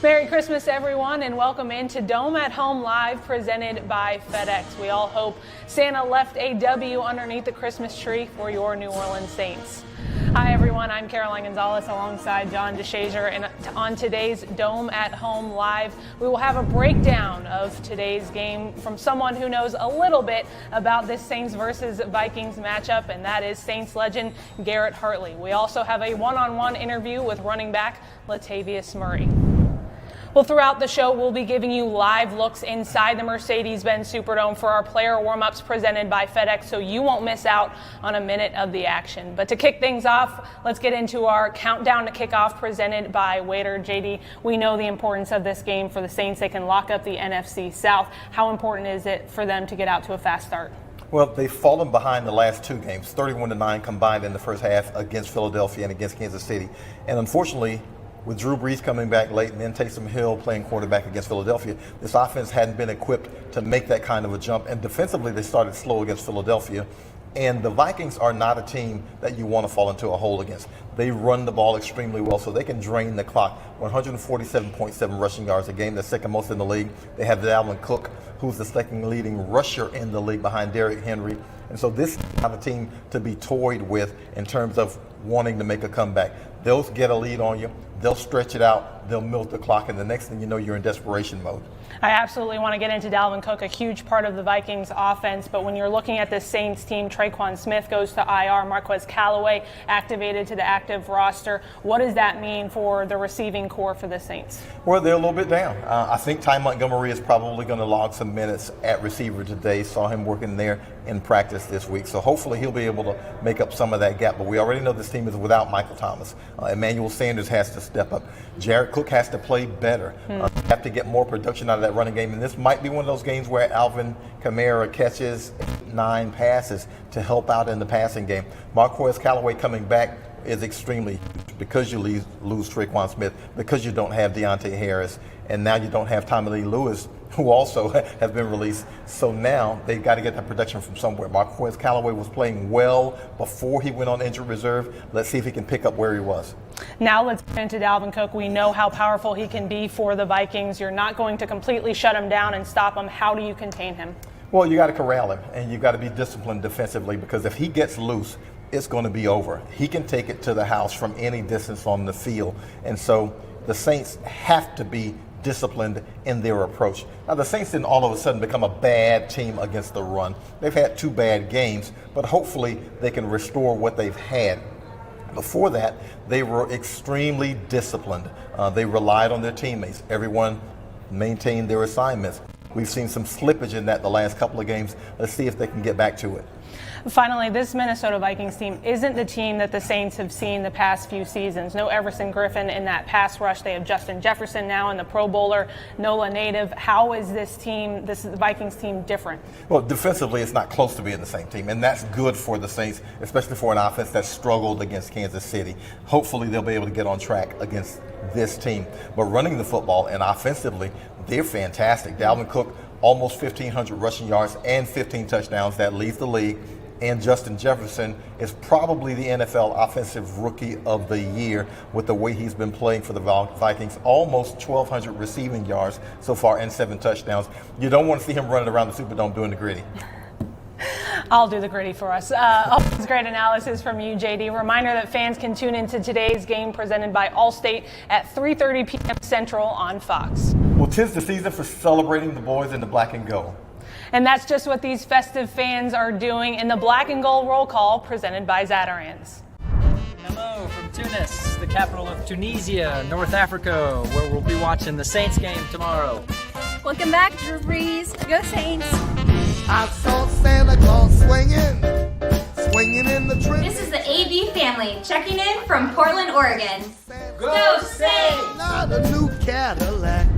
Merry Christmas, everyone, and welcome into Dome at Home Live, presented by FedEx. We all hope Santa left a W underneath the Christmas tree for your New Orleans Saints. Hi, everyone. I'm Caroline Gonzalez alongside John DeShazier, and on today's Dome at Home Live, we will have a breakdown of today's game from someone who knows a little bit about this Saints versus Vikings matchup, and that is Saints legend Garrett Hartley. We also have a one-on-one interview with running back Latavius Murray. Well, throughout the show, we'll be giving you live looks inside the Mercedes-Benz Superdome for our player warm-ups presented by FedEx, so you won't miss out on a minute of the action. But to kick things off, let's get into our countdown to kickoff presented by Waiter. JD, we know the importance of this game for the Saints. They can lock up the NFC South. How important is it for them to get out to a fast start? Well, they've fallen behind the last two games, 31-9 combined in the first half against Philadelphia and against Kansas City. And unfortunately, with Drew Brees coming back late and then Taysom Hill playing quarterback against Philadelphia, this offense hadn't been equipped to make that kind of a jump. And defensively, they started slow against Philadelphia. And the Vikings are not a team that you want to fall into a hole against. They run the ball extremely well, so they can drain the clock. 147.7 rushing yards a game, the second most in the league. They have Dalvin Cook, who's the second leading rusher in the league behind Derrick Henry. And so this is not a team to be toyed with in terms of wanting to make a comeback. They'll get a lead on you. They'll stretch it out, they'll milk the clock, and the next thing you know, you're in desperation mode. I absolutely want to get into Dalvin Cook, a huge part of the Vikings offense, but when you're looking at this Saints team, Traquan Smith goes to IR, Marquez Callaway activated to the active roster. What does that mean for the receiving core for the Saints? Well, they're a little bit down. I think Ty Montgomery is probably going to log some minutes at receiver today. Saw him working there in practice this week, so hopefully he'll be able to make up some of that gap, but we already know this team is without Michael Thomas. Emmanuel Sanders has to step up. Jared Cook has to play better. Have to get more production out of that running game, and this might be one of those games where Alvin Kamara catches 9 passes to help out in the passing game. Marquez Callaway coming back is extremely huge because you lose Traquan Smith, because you don't have Deontay Harris, and now you don't have Tommy Lee Lewis, who also have been released. So now they've got to get that production from somewhere. Marquez Callaway was playing well before he went on injured reserve. Let's see if he can pick up where he was. Now let's get into Dalvin Cook. We know how powerful he can be for the Vikings. You're not going to completely shut him down and stop him. How do you contain him? Well, you got to corral him, and you got to be disciplined defensively, because if he gets loose, it's going to be over. He can take it to the house from any distance on the field. And so the Saints have to be disciplined in their approach. Now, the Saints didn't all of a sudden become a bad team against the run. They've had 2 bad games, but hopefully they can restore what they've had. Before that, they were extremely disciplined. They relied on their teammates. Everyone maintained their assignments. We've seen some slippage in that the last couple of games. Let's see if they can get back to it. Finally, this Minnesota Vikings team isn't the team that the Saints have seen the past few seasons. No Everson Griffin in that pass rush. They have Justin Jefferson now in the Pro Bowler, Nola native. How is this Vikings team different? Well, defensively, it's not close to being the same team, and that's good for the Saints, especially for an offense that struggled against Kansas City. Hopefully, they'll be able to get on track against this team. But running the football and offensively, they're fantastic. Dalvin Cook, almost 1,500 rushing yards and 15 touchdowns. That leads the league. And Justin Jefferson is probably the NFL Offensive Rookie of the Year with the way he's been playing for the Vikings. Almost 1,200 receiving yards so far and 7 touchdowns. You don't want to see him running around the Superdome doing the gritty. I'll do the gritty for us. Always great analysis from you, JD. Reminder that fans can tune into today's game presented by Allstate at 3:30 p.m. Central on Fox. Well, 'tis the season for celebrating the boys in the black and gold. And that's just what these festive fans are doing in the Black and Gold Roll Call presented by Zatarans. Hello from Tunis, the capital of Tunisia, North Africa, where we'll be watching the Saints game tomorrow. Welcome back, Drew Brees. Go Saints. I saw Santa Claus swinging in the tree. This is the AV family checking in from Portland, Oregon. Go Saints! Not a new Cadillac.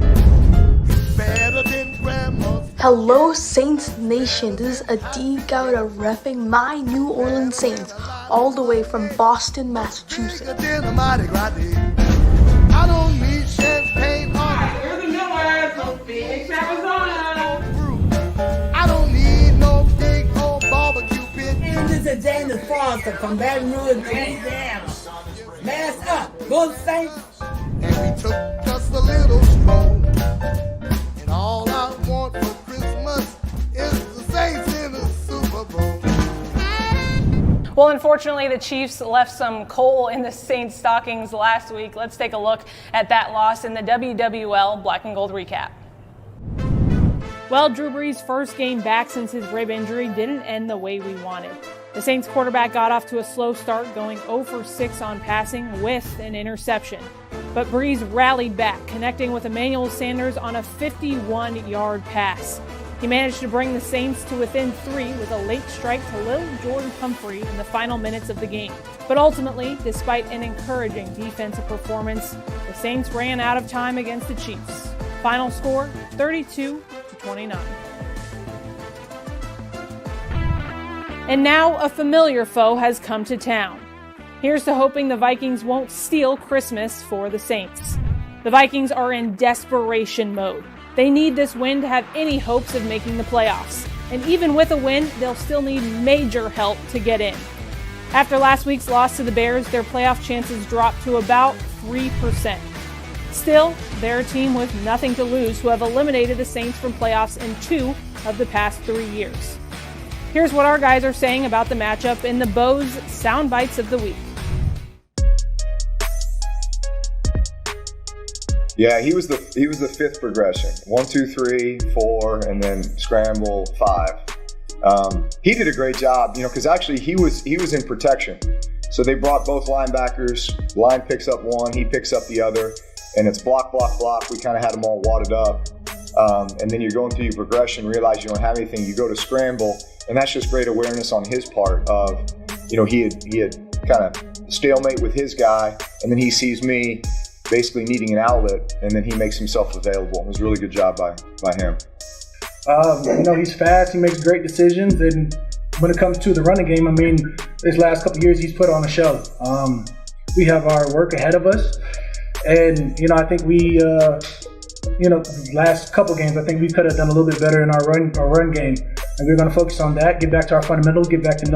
Better than grandma's. Hello Saints Nation, this is Adi Gowda repping my New Orleans Saints all the way from Boston, Massachusetts. I don't need champagne on I don't need no big old barbecue pit. This is James Foster from Baton Rouge, Louisiana. Mask up, go Saints! And we took us a little stroll. And all I want for Christmas is the Saints in the Super Bowl. Well, unfortunately, the Chiefs left some coal in the Saints' stockings last week. Let's take a look at that loss in the WWL Black and Gold recap. Well, Drew Brees' first game back since his rib injury didn't end the way we wanted. The Saints quarterback got off to a slow start, going 0 for 6 on passing with an interception. But Brees rallied back, connecting with Emmanuel Sanders on a 51-yard pass. He managed to bring the Saints to within 3 with a late strike to Lil Jordan Humphrey in the final minutes of the game. But ultimately, despite an encouraging defensive performance, the Saints ran out of time against the Chiefs. Final score, 32-29. And now a familiar foe has come to town. Here's to hoping the Vikings won't steal Christmas for the Saints. The Vikings are in desperation mode. They need this win to have any hopes of making the playoffs. And even with a win, they'll still need major help to get in. After last week's loss to the Bears, their playoff chances dropped to about 3%. Still, they're a team with nothing to lose who have eliminated the Saints from playoffs in 2 of the past 3 years. Here's what our guys are saying about the matchup in the Bose Sound Bites of the Week. Yeah, he was the 5th progression. 1, 2, 3, 4, and then scramble 5. He did a great job, because actually he was in protection. So they brought both linebackers. Line picks up one, he picks up the other, and it's block, block, block. We kind of had them all wadded up, and then you're going through your progression, realize you don't have anything. You go to scramble, and that's just great awareness on his part of, he had kind of stalemate with his guy, and then he sees me basically needing an outlet, and then he makes himself available. It was a really good job by him. He's fast. He makes great decisions, and when it comes to the running game, this last couple of years he's put on a show. We have our work ahead of us, and I think we, last couple games, I think we could have done a little bit better in our run game, and we're going to focus on that. Get back to our fundamentals. Get back to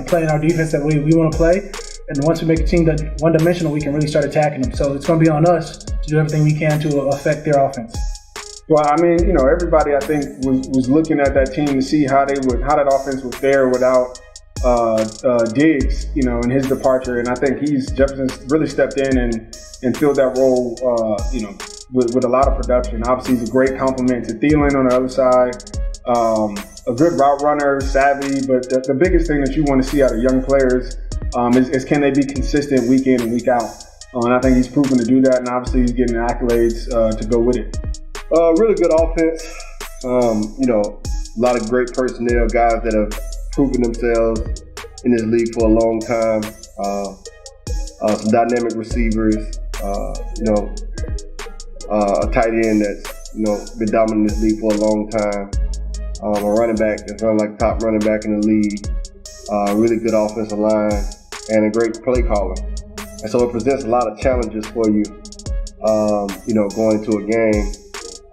playing our defense that we want to play. And once we make a team that's one-dimensional, we can really start attacking them. So it's going to be on us to do everything we can to affect their offense. Well, everybody I think was looking at that team to see how that offense would fare without Diggs, in his departure. And I think Jefferson's really stepped in and filled that role, with a lot of production. Obviously, he's a great compliment to Thielen on the other side. A good route runner, savvy. But the biggest thing that you want to see out of young players is can they be consistent week in and week out? And I think he's proven to do that, and obviously he's getting accolades to go with it. Really good offense. A lot of great personnel, guys that have proven themselves in this league for a long time. Some dynamic receivers, a tight end that's, been dominant in this league for a long time. A running back that's run like top running back in the league. Really good offensive line and a great play caller. And so it presents a lot of challenges for you, going into a game.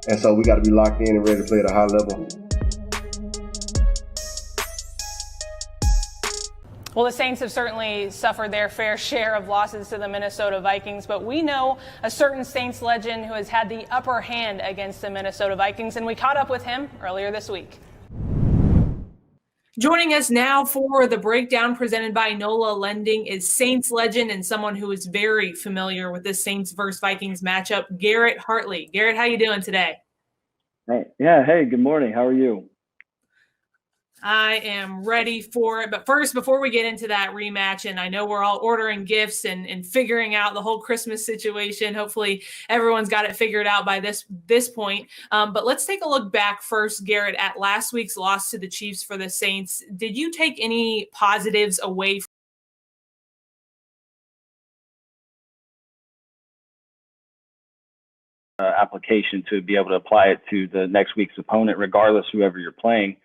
And so we got to be locked in and ready to play at a high level. Well, the Saints have certainly suffered their fair share of losses to the Minnesota Vikings, but we know a certain Saints legend who has had the upper hand against the Minnesota Vikings, and we caught up with him earlier this week. Joining us now for the breakdown presented by NOLA Lending is Saints legend and someone who is very familiar with this Saints versus Vikings matchup, Garrett Hartley. Garrett, how you doing today? Hey, good morning. How are you? I am ready for it. But first, before we get into that rematch, and I know we're all ordering gifts and figuring out the whole Christmas situation. Hopefully everyone's got it figured out by this point. But let's take a look back first, Garrett, at last week's loss to the Chiefs for the Saints. Did you take any positives away from application to be able to apply it to the next week's opponent, regardless whoever you're playing?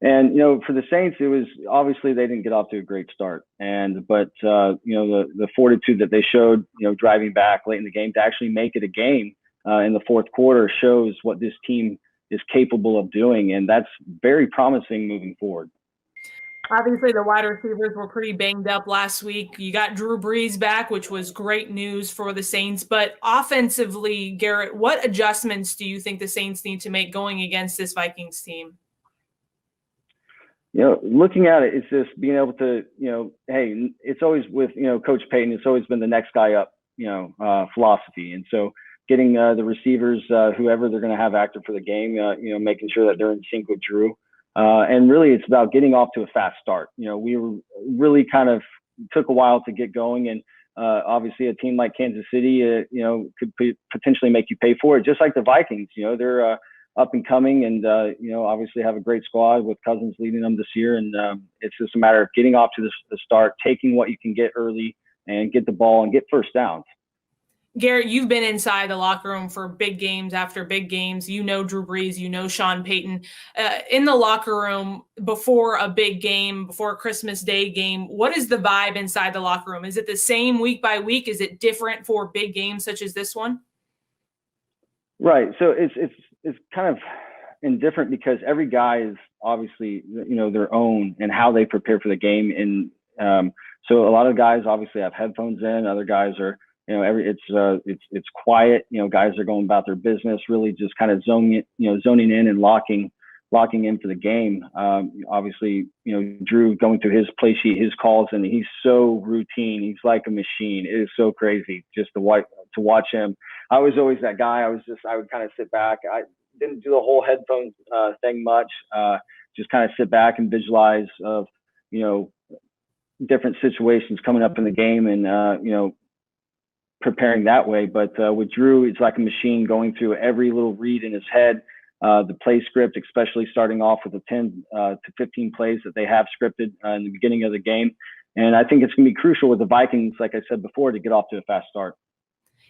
And, for the Saints, it was obviously they didn't get off to a great start. But the fortitude that they showed, driving back late in the game to actually make it a game in the fourth quarter shows what this team is capable of doing. And that's very promising moving forward. Obviously, the wide receivers were pretty banged up last week. You got Drew Brees back, which was great news for the Saints. But offensively, Garrett, what adjustments do you think the Saints need to make going against this Vikings team? Looking at it, it's just being able to, hey, it's always with, Coach Payton, it's always been the next guy up, philosophy. And so getting the receivers, whoever they're going to have active for the game, making sure that they're in sync with Drew. And really it's about getting off to a fast start. We were really kind of took a while to get going. And obviously a team like Kansas City, could potentially make you pay for it, just like the Vikings. They're up and coming, and obviously have a great squad with Cousins leading them this year. And it's just a matter of getting off to the start, taking what you can get early, and get the ball and get first downs. Garrett, you've been inside the locker room for big games after big games. You know Drew Brees, you know Sean Payton. In the locker room before a big game, before a Christmas Day game, what is the vibe inside the locker room? Is it the same week by week? Is it different for big games such as this one? Right. So it's kind of indifferent because every guy is obviously, their own and how they prepare for the game. And so a lot of guys obviously have headphones in. Other guys are, it's quiet. Guys are going about their business, really just kind of zoning in and locking in for the game. Obviously, Drew going through his play sheet, his calls, and he's so routine. He's like a machine. It is so crazy just to watch him. I was always that guy. I would kind of sit back. I didn't do the whole headphones thing much. Just kind of sit back and visualize of, different situations coming up in the game and, preparing that way. But with Drew, it's like a machine going through every little read in his head. The play script, especially starting off with the 10 to 15 plays that they have scripted in the beginning of the game. And I think it's going to be crucial with the Vikings, like I said before, to get off to a fast start.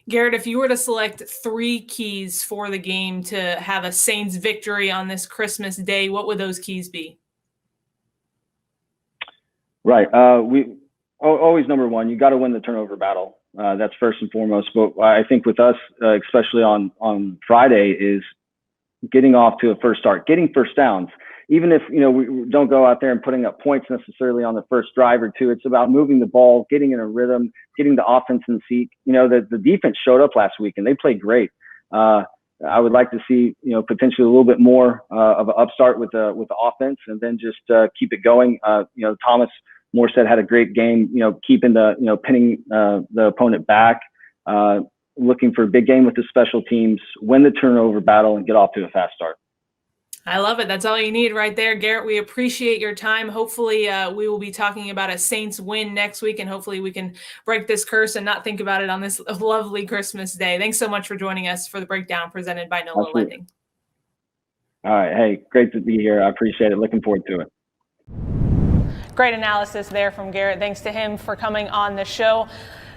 Garrett, if you were to select 3 keys for the game to have a Saints victory on this Christmas Day, what would those keys be? Right. We always, number one, you got to win the turnover battle. That's first and foremost. But I think with us, especially on Friday, is getting off to a first start, getting first downs. Even if, we don't go out there and putting up points necessarily on the first drive or two, it's about moving the ball, getting in a rhythm, getting the offense in sync. The defense showed up last week and they played great. I would like to see, potentially a little bit more of an upstart with the offense, and then just keep it going. Thomas Morstead had a great game, keeping pinning the opponent back, looking for a big game with the special teams, win the turnover battle, and get off to a fast start. I love it. That's all you need right there, Garrett. We appreciate your time. Hopefully we will be talking about a Saints win next week, and hopefully we can break this curse and not think about it on this lovely Christmas Day. Thanks so much for joining us for the breakdown presented by NOLA Lending. All right. Hey, great to be here. I appreciate it. Looking forward to it. Great analysis there from Garrett. Thanks to him for coming on the show.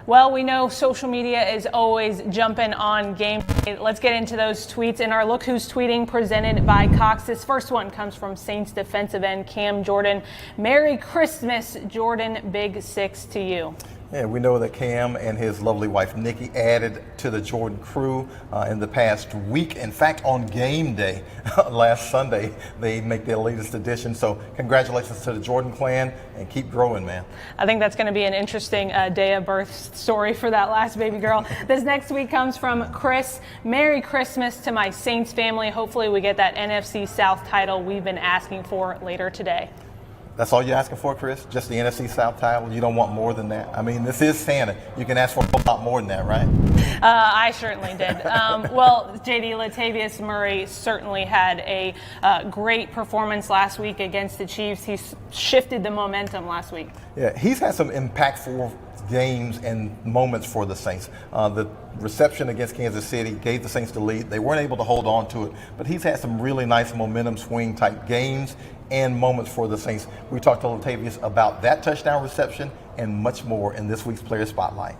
Well, we know social media is always jumping on game day. Let's get into those tweets in our Look Who's Tweeting presented by Cox. This first one comes from Saints defensive end Cam Jordan. Merry Christmas, Jordan. Big 6 to you. Yeah, we know that Cam and his lovely wife Nikki added to the Jordan crew in the past week. In fact, on game day last Sunday, they make their latest addition. So congratulations to the Jordan clan and keep growing, man. I think that's going to be an interesting day of birth story for that last baby girl. This next tweet comes from Chris. Merry Christmas to my Saints family. Hopefully we get that NFC South title we've been asking for later today. That's all you're asking for, Chris? Just the NFC South title? You don't want more than that? I mean, this is Santa. You can ask for a lot more than that, right? I certainly did. Well, JD, Latavius Murray certainly had a great performance last week against the Chiefs. He shifted the momentum last week. Yeah, he's had some impactful games and moments for the Saints. The reception against Kansas City gave the Saints the lead. They weren't able to hold on to it, but he's had some really nice momentum swing type games and moments for the Saints. We talked to Latavius about that touchdown reception and much more in this week's Player Spotlight.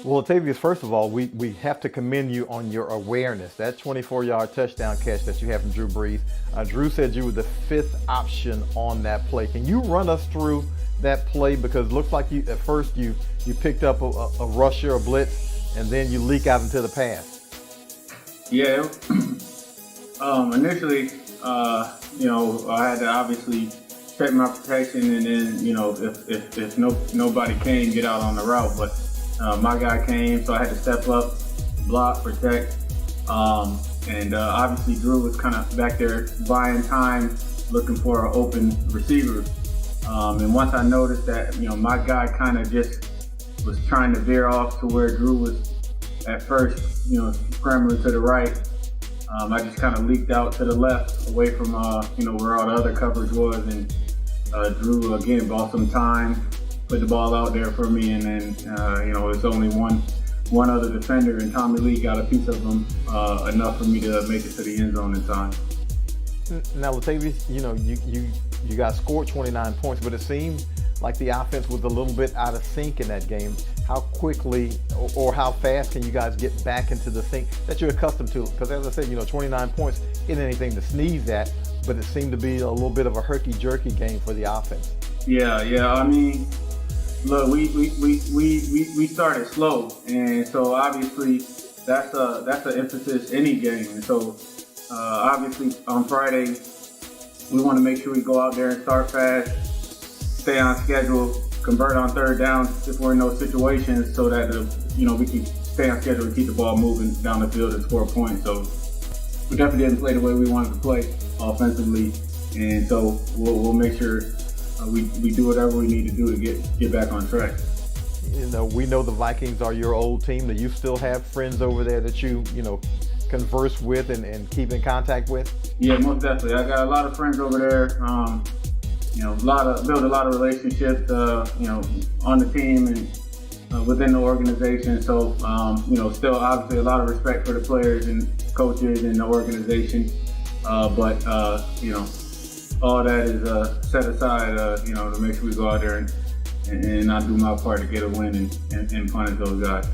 Well, Latavius, first of all, we have to commend you on your awareness. That 24-yard touchdown catch that you had from Drew Brees. Drew said you were the fifth option on that play. Can you run us through that play? Because it looks like you at first you picked up a rusher, a blitz, and then you leak out into the pass. Yeah. Initially, I had to obviously check my protection, and then, if nobody came, get out on the route. But my guy came, so I had to step up, block, protect. And obviously Drew was kind of back there buying time, looking for an open receiver. And once I noticed that, my guy kind of just was trying to veer off to where Drew was at first, scrambling to the right. I just kind of leaked out to the left, away from where all the other coverage was, and Drew again bought some time, put the ball out there for me, and then it's only one other defender, and Tommy Lee got a piece of him enough for me to make it to the end zone in time. Now, Latavius, you guys scored 29 points, but it seemed like the offense was a little bit out of sync in that game. How quickly or how fast can you guys get back into the sync that you're accustomed to? Because as I said, 29 points isn't anything to sneeze at, but it seemed to be a little bit of a herky-jerky game for the offense. Yeah. I mean, look, we started slow, and so obviously that's an emphasis any game. And so obviously on Friday we want to make sure we go out there and start fast, stay on schedule, convert on third down if we're in those situations, so that we can stay on schedule and keep the ball moving down the field and score points. So we definitely didn't play the way we wanted to play offensively, and so we'll make sure we do whatever we need to do to get back on track. We know the Vikings are your old team. Do you still have friends over there that you converse with and keep in contact with? Yeah, most definitely. I got a lot of friends over there. Build a lot of relationships, on the team and within the organization. So, still obviously a lot of respect for the players and coaches and the organization. But all that is set aside, to make sure we go out there and I do my part to get a win and punish those guys.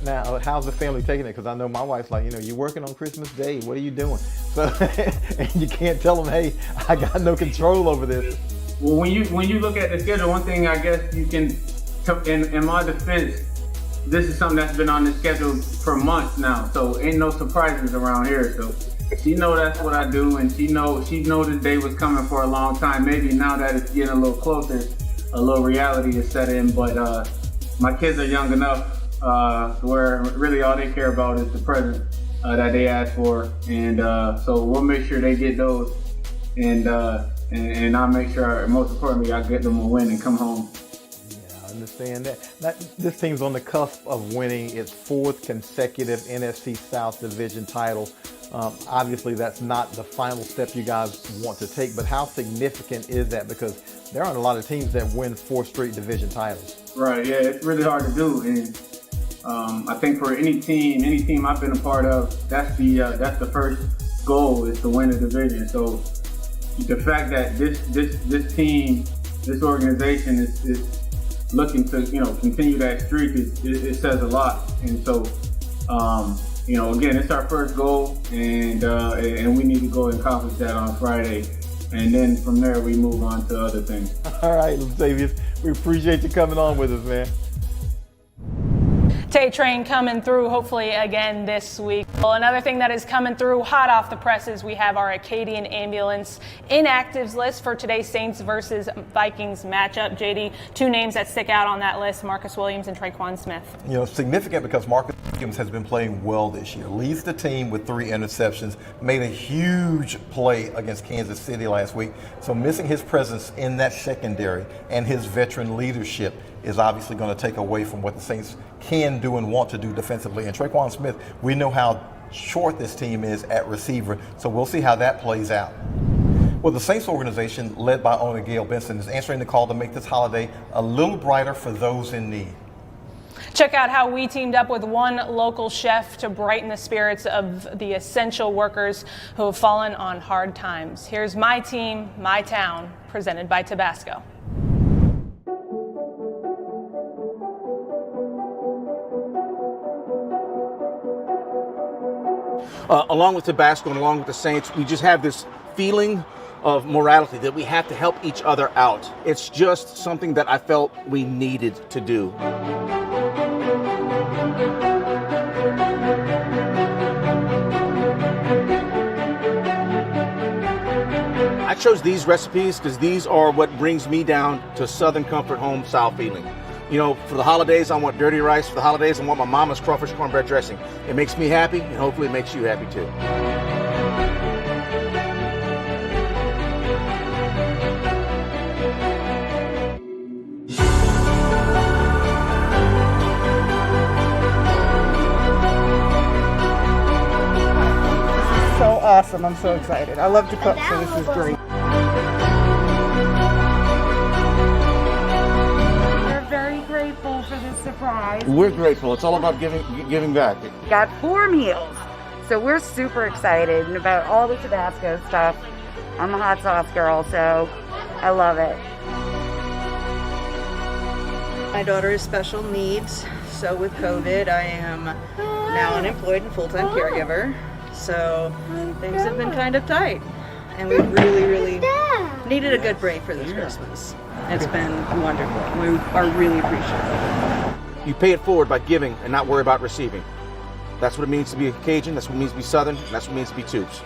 Now, how's the family taking it? Because I know my wife's like, you're working on Christmas Day. What are you doing? So, and you can't tell them, hey, I got no control over this. Well, when you look at the schedule, one thing I guess you can, in my defense, this is something that's been on the schedule for months now. So ain't no surprises around here. So she know that's what I do, and she know the day was coming for a long time. Maybe now that it's getting a little closer, a little reality is set in. But my kids are young enough where really all they care about is the present that they ask for, and so we'll make sure they get those, and I'll make sure, most importantly, I get them a win and come home. Yeah, I understand that. This team's on the cusp of winning its fourth consecutive NFC South Division title. Obviously, that's not the final step you guys want to take, but how significant is that? Because there aren't a lot of teams that win 4 straight division titles. Right, yeah, it's really hard to do, and I think for any team I've been a part of, that's the first goal, is to win the division. So the fact that this team, this organization is looking to continue that streak, it says a lot. And so again, it's our first goal, and we need to go and accomplish that on Friday. And then from there, we move on to other things. All right, Latavius, we appreciate you coming on with us, man. Tay Train coming through hopefully again this week. Well, another thing that is coming through hot off the presses, we have our Acadian Ambulance inactives list for today's Saints versus Vikings matchup. JD, two names that stick out on that list, Marcus Williams and Traquan Smith. Significant because Marcus Williams has been playing well this year. Leads the team with 3 interceptions, made a huge play against Kansas City last week. So missing his presence in that secondary and his veteran leadership is obviously going to take away from what the Saints can do and want to do defensively. And Traquan Smith, we know how short this team is at receiver, so we'll see how that plays out. Well, the Saints organization, led by owner Gail Benson, is answering the call to make this holiday a little brighter for those in need. Check out how we teamed up with one local chef to brighten the spirits of the essential workers who have fallen on hard times. Here's My Team, My Town, presented by Tabasco. Along with Tabasco and along with the Saints, we just have this feeling of morality that we have to help each other out. It's just something that I felt we needed to do. I chose these recipes because these are what brings me down to Southern Comfort Home style feeling. For the holidays, I want dirty rice. For the holidays, I want my mama's crawfish cornbread dressing. It makes me happy, and hopefully it makes you happy too. So awesome. I'm so excited. I love to cook, so this is great. For this surprise. We're grateful. It's all about giving back. Got 4 meals, so we're super excited about all the Tabasco stuff. I'm a hot sauce girl, so I love it. My daughter has special needs, so with COVID, I am now unemployed and full-time caregiver. So things have been kind of tight, and we really needed a good break for this Christmas. It's been wonderful. We are really appreciative. You pay it forward by giving and not worry about receiving. That's what it means to be a Cajun. That's what it means to be Southern. And that's what it means to be Tubes.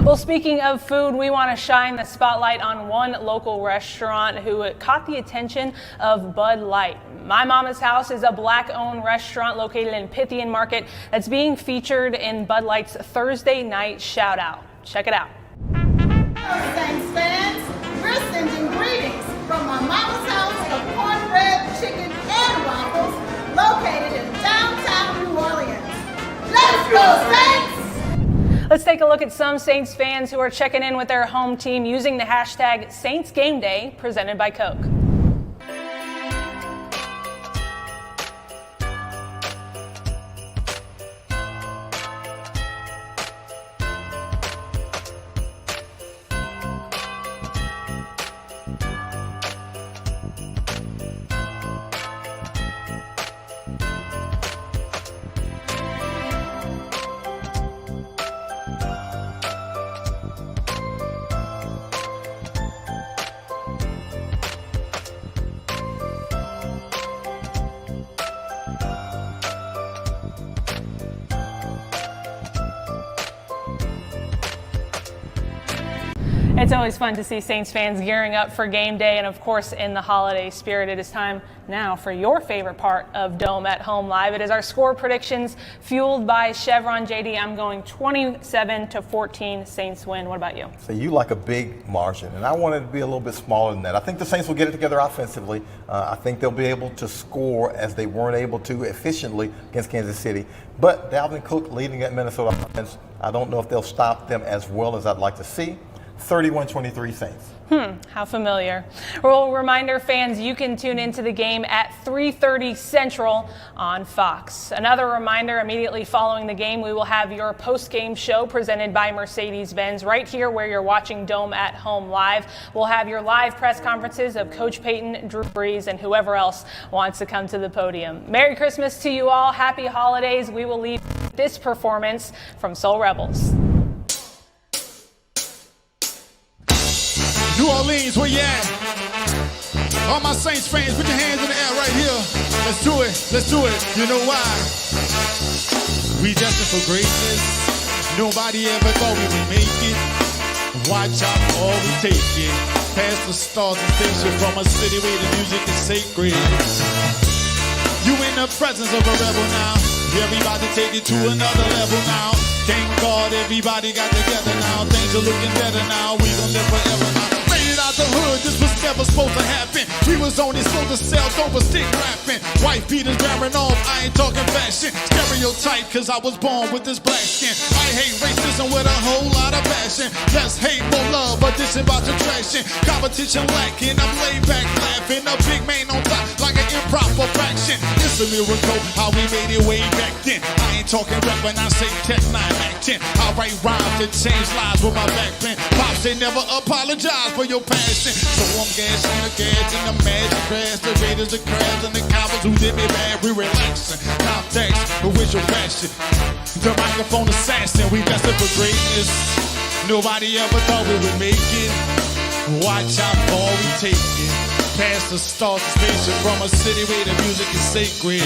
Well, speaking of food, we want to shine the spotlight on one local restaurant who caught the attention of Bud Light. My Mama's House is a Black-owned restaurant located in Pythian Market that's being featured in Bud Light's Thursday night shout-out. Check it out. Saints fans, we're sending greetings from My Mama's House of cornbread, chicken, and waffles located in downtown New Orleans. Let's go, Saints! Let's take a look at some Saints fans who are checking in with their home team using the hashtag Saints Game Day, presented by Coke. It's always fun to see Saints fans gearing up for game day and, of course, in the holiday spirit. It is time now for your favorite part of Dome at Home Live. It is our score predictions fueled by Chevron. JD, I'm going 27-14 Saints win. What about you? So you like a big margin, and I want it to be a little bit smaller than that. I think the Saints will get it together offensively. I think they'll be able to score as they weren't able to efficiently against Kansas City. But Dalvin Cook leading that Minnesota offense, I don't know if they'll stop them as well as I'd like to see. 31-23 Saints. How familiar. Well, reminder fans, you can tune into the game at 3:30 Central on Fox. Another reminder, immediately following the game, we will have your post-game show presented by Mercedes-Benz right here where you're watching Dome at Home Live. We'll have your live press conferences of Coach Payton, Drew Brees, and whoever else wants to come to the podium. Merry Christmas to you all. Happy holidays. We will leave this performance from Soul Rebels. New Orleans, where you at? All my Saints fans, put your hands in the air right here. Let's do it, let's do it. You know why? We destined for greatness. Nobody ever thought we would make it. Watch out for all we take it. Past the stars and stations from a city where the music is sacred. You in the presence of a rebel now. Everybody take it to another level now. Thank God everybody got together now. Things are looking better now. We gon' live forever now. Out the hood, this was never supposed to happen. We was only supposed to sell dope or stick rapping. White beaters wearing off, I ain't talking fashion. Stereotype, cause I was born with this black skin. I hate racism with a whole lot of passion. Less hate, more love, addition about attraction. Competition lacking, I'm laid back laughing. A big man on top like an improper fraction. It's a miracle how we made it way back then. I ain't talking rap when I say Tech 9 Act 10. I write rhymes that change lives with my back pen. Pops, they never apologize for your passion. So I'm gassing the gas and the magic crash. The Raiders, the Crabs, and the Cowboys who did me bad. We relaxing. Context, but with your passion. The microphone assassin, we destined for greatness. Nobody ever thought we would make it. Watch out for all we take it. Past the stars and spaceship from a city where the music is sacred.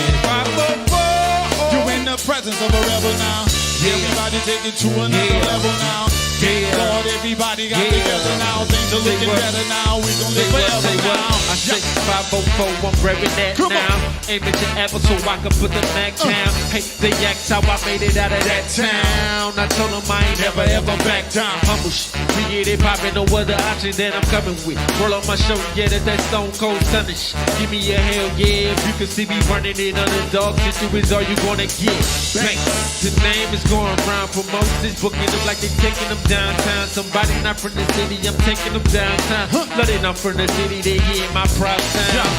You in the presence of a rebel now. Everybody take it to another level now. Thank God everybody got together now. Things are looking better now. We gon' live forever now. I say 504, I'm revving that now. Aim at your apple so I can put the Mac down. Hey, they asked how I made it out of that town. I told them I ain't never ever back down. Humble shit, we get it poppin', no other option that I'm coming with. Roll on my show, yeah, that's Stone Cold Sunday shit. Give me a hell yeah, if you can see me running in underdog, this is all you gonna get. Bang, the name is going around for Moses, booking them like they taking them downtown. Somebody not from the city, I'm taking them downtown. Blooded, I'm from the city, they hear my proud sound.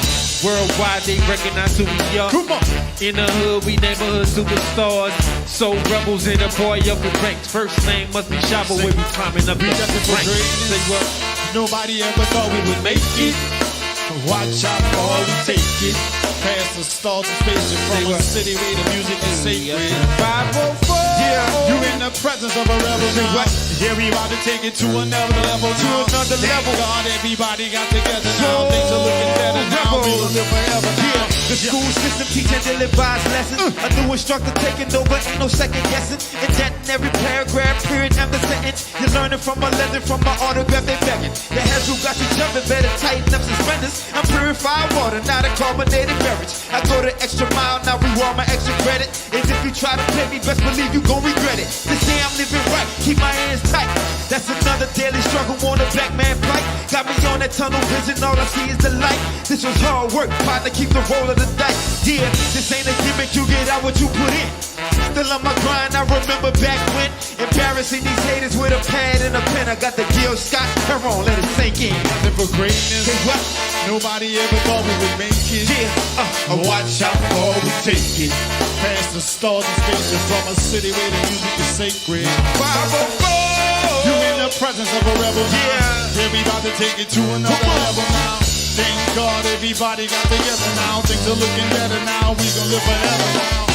Worldwide, they recognize who we are. In the hood, we neighborhood superstars. Soul rebels and a boy up in ranks. First name must be Shaba, where we climbing up the ranks. Say what? Nobody ever thought we would make it. Watch out for all we take it. Past the stars and spaceship from a city where the music is sacred. 504. Yeah, you in the presence of a rebel now. Yeah, we about to take it to another level now. Thank God everybody got together now. Things are looking better now. We will live forever now. The school system teaching ill-advised lessons. A new instructor taking over, ain't no second guessing. And that in every paragraph, period, and the sentence. You're learning from my lesson, from my autograph, they begging. The heads who got you jumping better tighten up suspenders. I'm purified water, not a carbonated beverage. I go the extra mile, now reward my extra credit. As if you try to play me, best believe you gon' regret it. This day I'm living right, keep my hands tight. That's another daily struggle on a black man plight. Got me on that tunnel vision, all I see is the light. This was hard work, partner, keep the roll of the dice. Yeah, this ain't a gimmick, you get out what you put in. Still on my grind, I remember back when. Embarrassing these haters with a pad and a pen. I got the Gil Scott, come on, let it sink in. Nothing for greatness. Hey, what? Nobody ever thought we would make it. Yeah, watch out for all we take it. Past the stars and spaces from a city where the music is sacred. 504. You in the presence of a rebel now. Yeah, we about to take it to another level now. Thank God everybody got together now. Things are looking better now. We gon' live forever now.